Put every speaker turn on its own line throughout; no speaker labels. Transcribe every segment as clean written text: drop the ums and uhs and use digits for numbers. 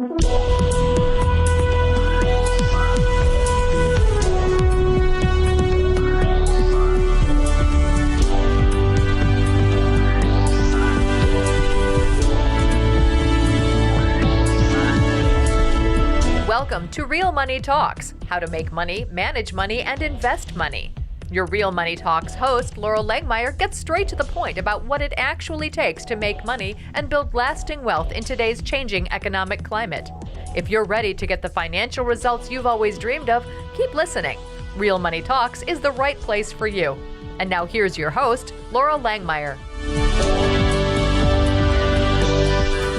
Welcome to Real Money Talks, how to make money, manage money, and invest money. Your Real Money Talks host, Laurel Langmeyer, gets straight to the point about what it actually takes to make money and build lasting wealth in today's changing economic climate. If you're ready to get the financial results you've always dreamed of, keep listening. Real Money Talks is the right place for you. And now here's your host, Laurel Langmeyer.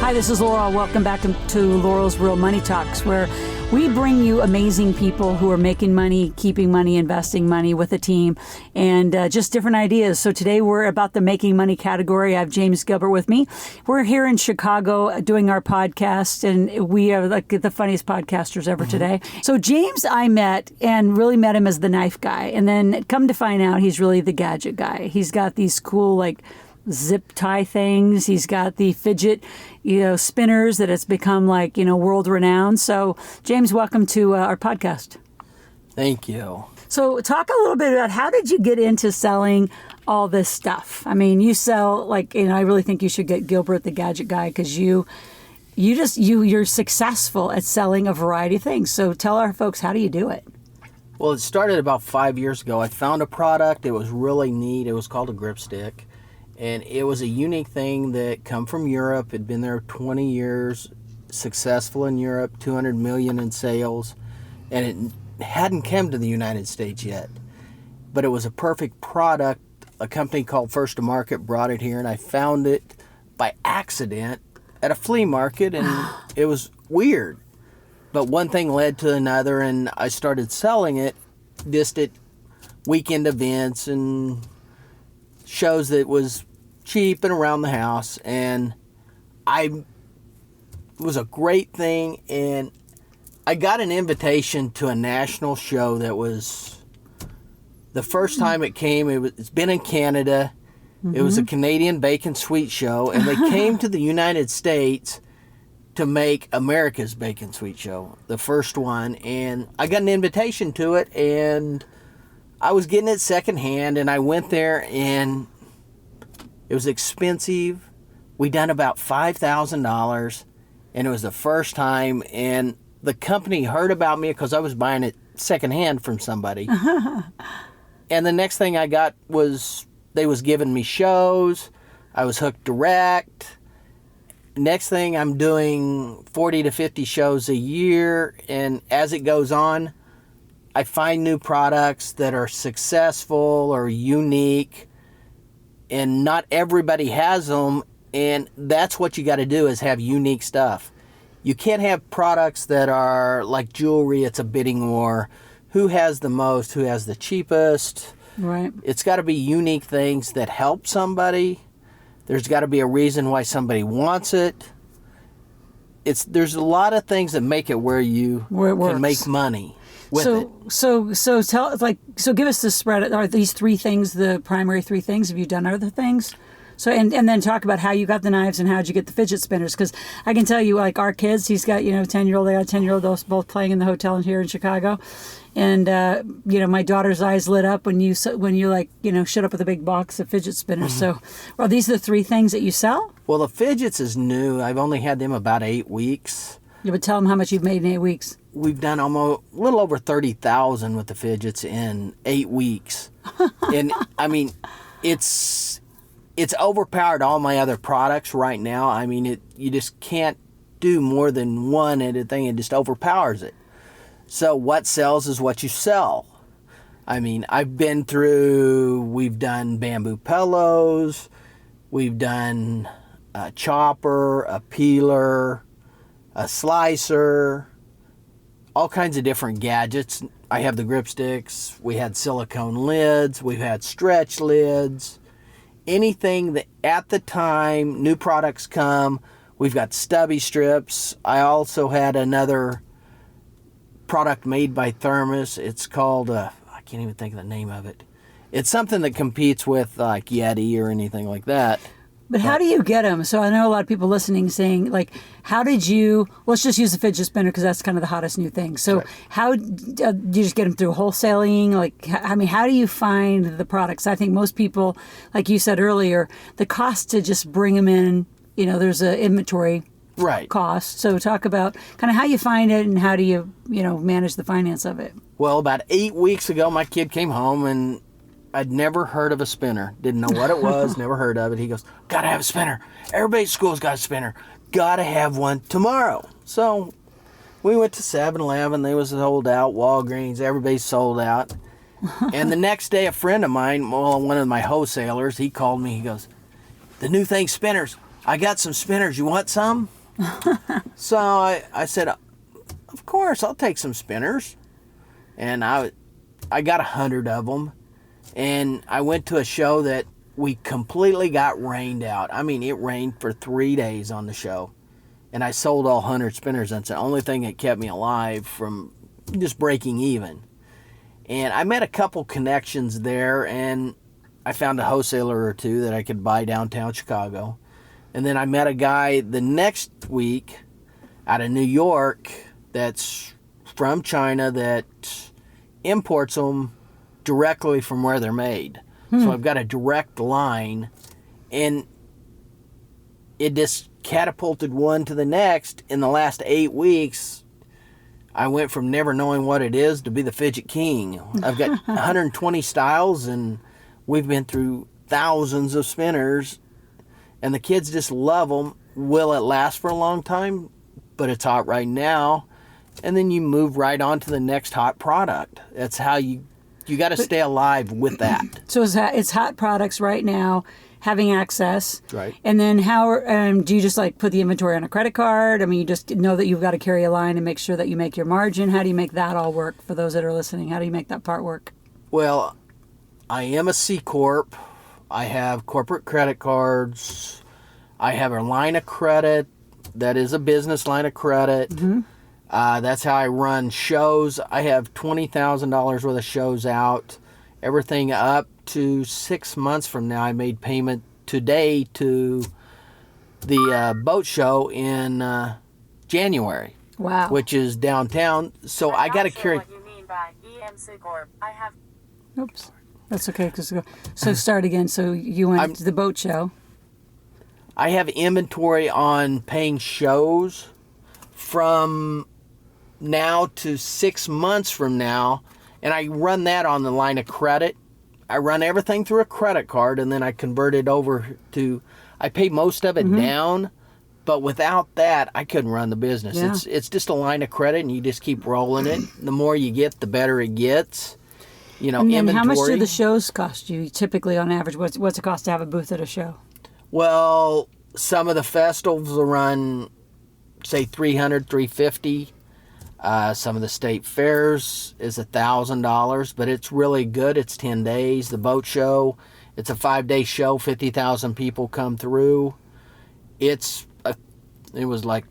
Hi, this is Laurel. Welcome back to Laurel's Real Money Talks, where we bring you amazing people who are making money, keeping money, investing money with a team, and just different ideas. So today we're about the making money category. I have James Gilbert with me. We're here in Chicago doing our podcast, and we are like the funniest podcasters ever today. So James I met and really met him as the knife guy, and then come to find out he's really the gadget guy. He's got these cool zip tie things. He's got the fidget, spinners that it's become world renowned. So James, welcome to our podcast.
Thank you.
So talk a little bit about how did you get into selling all this stuff? I mean, you sell I really think you should get Gilbert the gadget guy because you're successful at selling a variety of things. So tell our folks, how do you do it?
Well, it started about 5 years ago. I found a product. It was really neat. It was called a grip stick. And it was a unique thing that come from Europe. It'd been there 20 years, successful in Europe, 200 million in sales, and it hadn't come to the United States yet. But it was a perfect product. A company called First to Market brought it here, and I found it by accident at a flea market, and it was weird. But one thing led to another, and I started selling it just at weekend events and shows that was cheap and around the house, and it was a great thing. And I got an invitation to a national show that was the first time it came. It's been in Canada. Mm-hmm. It was a Canadian bacon sweet show, and they came to the United States to make America's bacon sweet show, the first one. And I got an invitation to it, and I was getting it secondhand, and I went there, and it was expensive. We done about $5,000, and it was the first time, and the company heard about me because I was buying it secondhand from somebody. And the next thing I got was they was giving me shows. I was hooked direct. Next thing, I'm doing 40 to 50 shows a year, and as it goes on, I find new products that are successful or unique, and not everybody has them, and that's what you got to do is have unique stuff. You can't have products that are like jewelry. It's a bidding war. Who has the most? Who has the cheapest?
Right.
It's got to be unique things that help somebody. There's got to be a reason why somebody wants it. There's a lot of things that make it where you can make money.
So give us the spread. Are these three things the primary three things? Have you done other things? So and then talk about how you got the knives and how did you get the fidget spinners? Because I can tell you, our kids, he's got 10-year-old, they got a 10-year-old, those both playing in the hotel here in Chicago, and my daughter's eyes lit up when you showed up with a big box of fidget spinners. Mm-hmm. So, are these the three things that you sell?
Well, the fidgets is new. I've only had them about 8 weeks.
You would tell them how much you've made in 8 weeks.
We've done almost a little over 30,000 with the fidgets in 8 weeks. And I mean, it's overpowered all my other products right now. I mean, you just can't do more than one at a thing. It just overpowers it. So what sells is what you sell. I mean, we've done bamboo pillows, we've done a chopper, a peeler, a slicer, all kinds of different gadgets. I have the grip sticks. We had silicone lids. We've had stretch lids. Anything that at the time new products come. We've got stubby strips. I also had another product made by Thermos. It's called, I can't even think of the name of it. It's something that competes with like Yeti or anything like that.
But how do you get them? So I know a lot of people listening saying, like, how did you, let's just use the fidget spinner because that's kind of the hottest new thing. So
right.
how do you just get them through wholesaling? Like, I mean, how do you find the products? I think most people, like you said earlier, the cost to just bring them in, you know, there's an inventory
right.
cost. So talk about kind of how you find it and how do you, you know, manage the finance of it.
Well, about 8 weeks ago, my kid came home and I'd never heard of a spinner. Didn't know what it was, never heard of it. He goes, gotta have a spinner. Everybody at school's got a spinner. Gotta have one tomorrow. So we went to 7-Eleven. They was sold out. Walgreens, everybody sold out. And the next day, a friend of mine, well, one of my wholesalers, he called me. He goes, the new thing, spinners. I got some spinners. You want some? So I said, of course, I'll take some spinners. And I got 100 of them. And I went to a show that we completely got rained out. I mean, it rained for 3 days on the show. And I sold all 100 spinners. That's the only thing that kept me alive from just breaking even. And I met a couple connections there, and I found a wholesaler or two that I could buy downtown Chicago. And then I met a guy the next week out of New York that's from China that imports them directly from where they're made. So I've got a direct line, and it just catapulted one to the next. In the last 8 weeks, I went from never knowing what it is to be the fidget king. I've got 120 styles, and we've been through thousands of spinners, and the kids just love them. Will it last for a long time? But it's hot right now. And then you move right on to the next hot product. That's how you got to stay alive with that.
So it's hot products right now, having access.
Right.
And then how do you just like put the inventory on a credit card? I mean, you just know that you've got to carry a line and make sure that you make your margin. How do you make that all work for those that are listening? How do you make that part work?
Well, I am a C Corp. I have corporate credit cards. I have a line of credit that is a business line of credit. Mm-hmm. That's how I run shows. I have $20,000 worth of shows out. Everything up to 6 months from now, I made payment today to the boat show in January.
Wow.
Which is downtown. So I got to carry.
What you mean by EMC Corp. I have.
Oops. That's okay. So start again. So you went to the boat show.
I have inventory on paying shows from now to 6 months from now, and I run that on the line of credit. I run everything through a credit card, and then I convert it over to, I pay most of it down, but without that, I couldn't run the business.
Yeah.
It's just a line of credit, and you just keep rolling it. The more you get, the better it gets. You know,
And then
inventory.
how much do the shows cost you typically on average? What's it cost to have a booth at a show?
Well, some of the festivals will run, say, $300, $350. Some of the state fairs is $1,000, but it's really good. It's 10 days. The boat show, it's a 5-day show. 50,000 people come through. It was like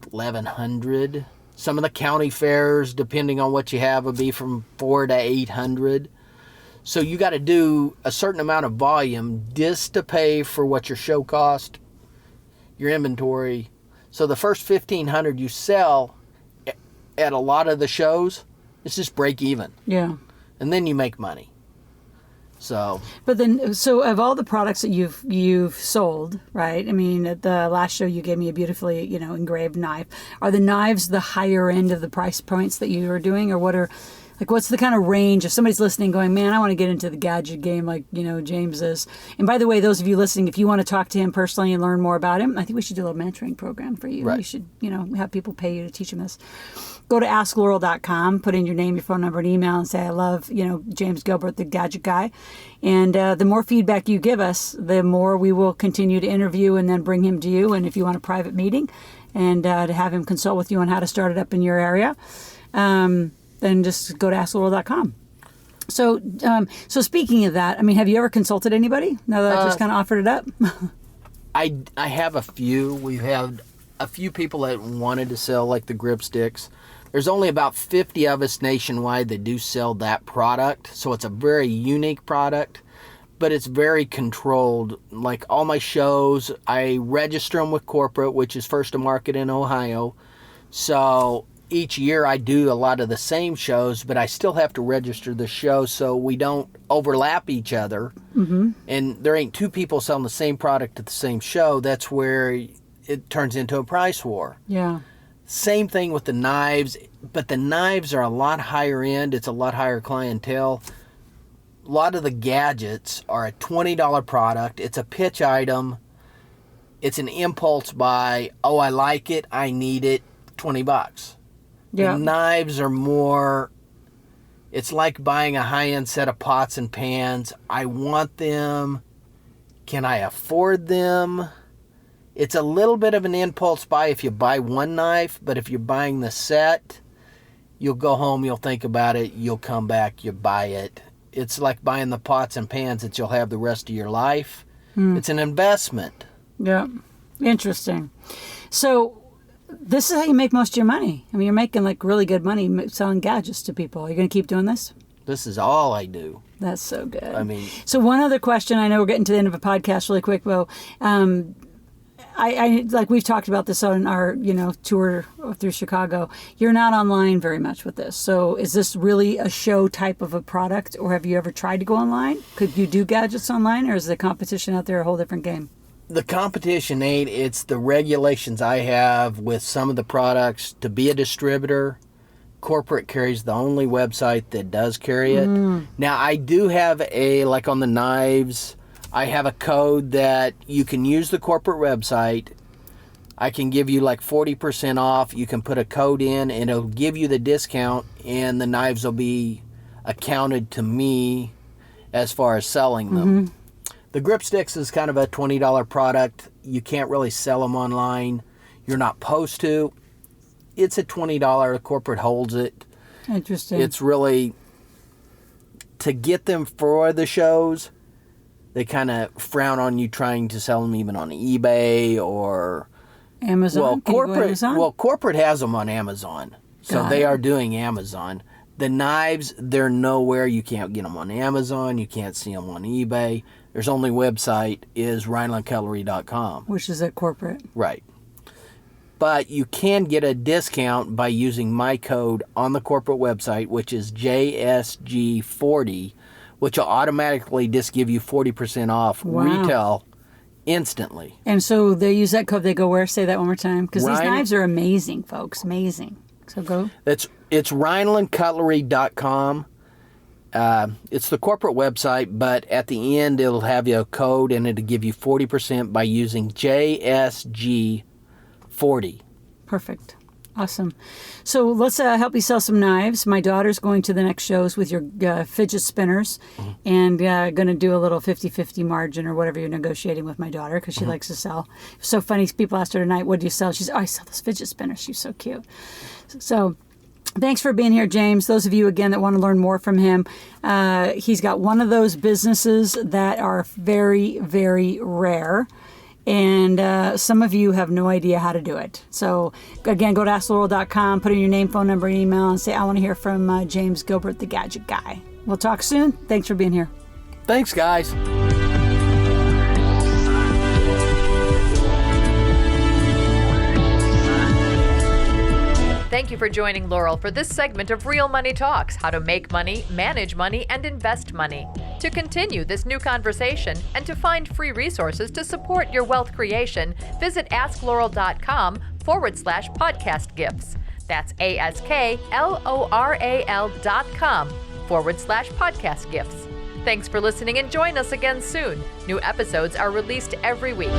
1,100. Some of the county fairs, depending on what you have, would be from 400 to 800. So you got to do a certain amount of volume just to pay for what your show cost, your inventory. So the first 1,500 you sell at a lot of the shows, it's just break even.
Yeah.
And then you make money. So.
But then, so of all the products that you've sold, right? I mean, at the last show you gave me a beautifully, engraved knife. Are the knives the higher end of the price points that you are doing, or what's the kind of range? If somebody's listening going, man, I want to get into the gadget game like, James is. And by the way, those of you listening, if you want to talk to him personally and learn more about him, I think we should do a little mentoring program for you.
Right.
We should, have people pay you to teach them this. Go to asklaurel.com, put in your name, your phone number, and email, and say, I love, James Gilbert, the gadget guy. And the more feedback you give us, the more we will continue to interview and then bring him to you. And if you want a private meeting and to have him consult with you on how to start it up in your area, then just go to asklaurel.com. So speaking of that, I mean, have you ever consulted anybody now that I just kind of offered it up?
I have a few. We've had a few people that wanted to sell like the grip sticks. There's only about 50 of us nationwide that do sell that product, so it's a very unique product. but it's very controlled. Like all my shows, I register them with corporate, which is first to market in Ohio. So each year I do a lot of the same shows, but I still have to register the show so we don't overlap each other. Mm-hmm. And there ain't two people selling the same product at the same show. That's where it turns into a price war.
Yeah.
Same thing with the knives, but the knives are a lot higher end. It's a lot higher clientele. A lot of the gadgets are a $20 product. It's a pitch item. It's an impulse buy. Oh, I like it. I need it. $20.
Yeah.
The knives are more, it's like buying a high-end set of pots and pans. I want them. Can I afford them? It's a little bit of an impulse buy if you buy one knife, but if you're buying the set, you'll go home, you'll think about it, you'll come back, you buy it. It's like buying the pots and pans that you'll have the rest of your life. It's an investment.
Yeah. Interesting. So this is how you make most of your money. I mean, you're making like really good money selling gadgets to people. Are you going to keep doing this?
This is all I do.
That's so good.
I mean,
so one other question. I know we're getting to the end of a podcast really quick, Bo. I like we've talked about this on our tour through Chicago. You're not online very much with this. So is this really a show type of a product, or have you ever tried to go online? Could you do gadgets online, or is the competition out there a whole different game?
The competition ain't. It's the regulations I have with some of the products. To be a distributor, corporate carries the only website that does carry it. Now I do have like on the knives, I have a code that you can use the corporate website. I can give you like 40% off. You can put a code in and it'll give you the discount, and the knives will be accounted to me as far as selling them. The grip sticks is kind of a $20 product. You can't really sell them online. You're not supposed to. It's a $20. The corporate holds it.
Interesting.
It's really, to get them for the shows, they kind of frown on you trying to sell them even on eBay or
Amazon.
Well,
Can you go Amazon?
corporate has them on Amazon, so
Got
they
it.
are doing Amazon. The knives, they're nowhere. You can't get them on Amazon. You can't see them on eBay. There's only website is RhinelandCutlery.com.
Which is at corporate.
Right. But you can get a discount by using my code on the corporate website, which is JSG40, which will automatically just give you 40% off retail instantly.
And so they use that code. They go where? Say that one more time. Because these
Rhine-
knives are amazing, folks. Amazing. So go.
It's RhinelandCutlery.com. It's the corporate website, but at the end it'll have you a code, and it'll give you 40% by using JSG40.
Perfect. Awesome. So let's help you sell some knives. My daughter's going to the next shows with your fidget spinners and going to do a little 50-50 margin or whatever you're negotiating with my daughter because she likes to sell. So funny. People asked her tonight, what do you sell? She's, I sell those fidget spinners. She's so cute. So thanks for being here, James. Those of you, again, that want to learn more from him, he's got one of those businesses that are very, very rare. And some of you have no idea how to do it. So, again, go to AskLaurel.com, put in your name, phone number, and email, and say, I want to hear from James Gilbert, the Gadget Guy. We'll talk soon. Thanks for being here.
Thanks, guys.
Thank you for joining Laurel for this segment of Real Money Talks, how to make money, manage money, and invest money. To continue this new conversation and to find free resources to support your wealth creation, visit AskLaurel.com/podcast gifts. That's AskLoral.com/podcast gifts. Thanks for listening and join us again soon. New episodes are released every week.